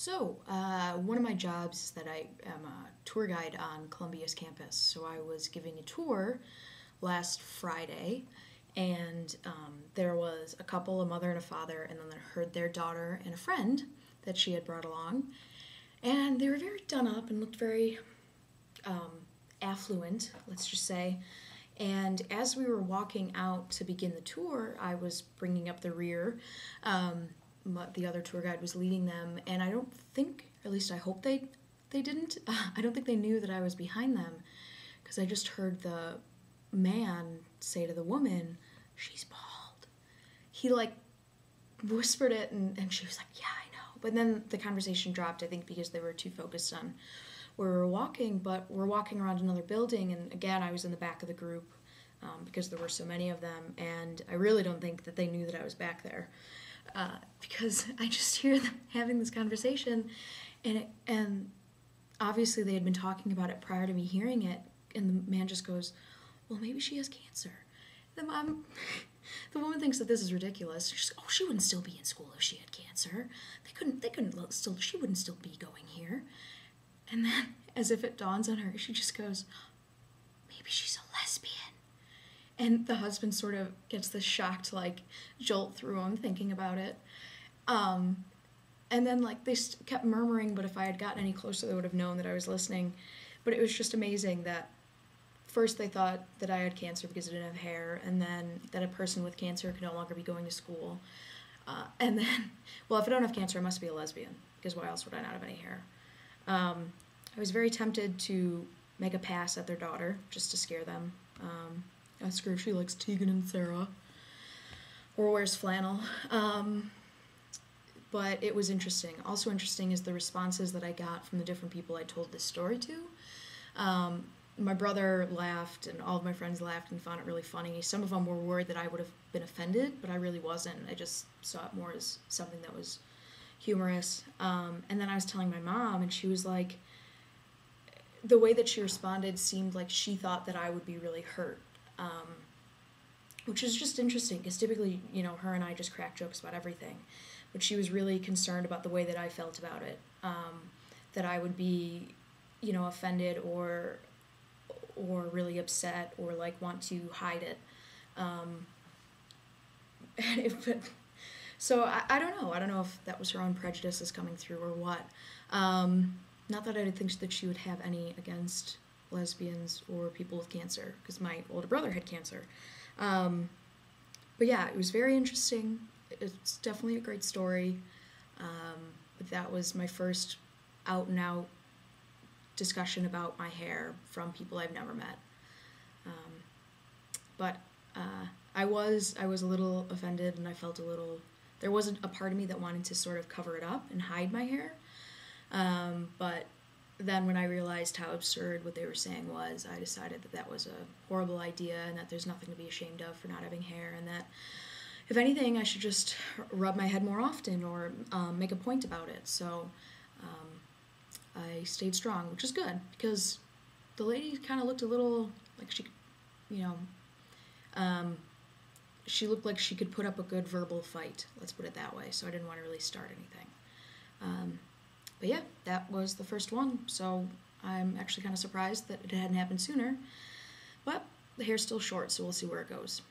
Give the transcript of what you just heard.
One of my jobs is that I am a tour guide on Columbia's campus. So I was giving a tour last Friday, and there was a couple, a mother and a father, and then I heard their daughter and a friend that she had brought along. And they were very done up and looked very affluent, let's just say. And as we were walking out to begin the tour, I was bringing up the rear. The other tour guide was leading them, and I don't think, or at least I hope they didn't, I don't think they knew that I was behind them, because I just heard the man say to the woman, "She's bald." He whispered it, and she was like, "Yeah, I know." But then the conversation dropped, I think because they were too focused on where we were walking. But we're walking around another building, and again, I was in the back of the group because there were so many of them, and I really don't think that they knew that I was back there. Because I just hear them having this conversation, and obviously they had been talking about it prior to me hearing it, and the man just goes, "Well, maybe she has cancer." The woman thinks that this is ridiculous. She's like, "Oh, she wouldn't still be in school if she had cancer. She wouldn't still be going here." And then, as if it dawns on her, she just goes, "Maybe she's a lesbian." And the husband sort of gets this shocked, jolt through him thinking about it. And then, they kept murmuring, but if I had gotten any closer, they would have known that I was listening. But it was just amazing that first they thought that I had cancer because I didn't have hair, and then that a person with cancer could no longer be going to school. And then, well, if I don't have cancer, I must be a lesbian, because why else would I not have any hair? I was very tempted to make a pass at their daughter, just to scare them. Ask her if she likes Tegan and Sarah, or wears flannel. But it was interesting. Also interesting is the responses that I got from the different people I told this story to. My brother laughed, and all of my friends laughed and found it really funny. Some of them were worried that I would have been offended, but I really wasn't. I just saw it more as something that was humorous. And then I was telling my mom, and she was like, the way that she responded seemed like she thought that I would be really hurt. Which is just interesting, because typically, her and I just crack jokes about everything. But she was really concerned about the way that I felt about it. That I would be, offended or really upset or, want to hide it. So I don't know. I don't know if that was her own prejudices coming through or what. Not that I didn't think that she would have any against lesbians or people with cancer, because my older brother had cancer. But yeah, it was very interesting. It's definitely a great story. But that was my first out and out discussion about my hair from people I've never met. But I was a little offended, and I felt there wasn't a part of me that wanted to sort of cover it up and hide my hair. But then when I realized how absurd what they were saying was, I decided that that was a horrible idea, and that there's nothing to be ashamed of for not having hair, and that if anything, I should just rub my head more often or make a point about it. So I stayed strong, which is good, because the lady kind of looked a little like she, she looked like she could put up a good verbal fight, let's put it that way, so I didn't want to really start anything. But yeah, that was the first one, so I'm actually kind of surprised that it hadn't happened sooner. But the hair's still short, so we'll see where it goes.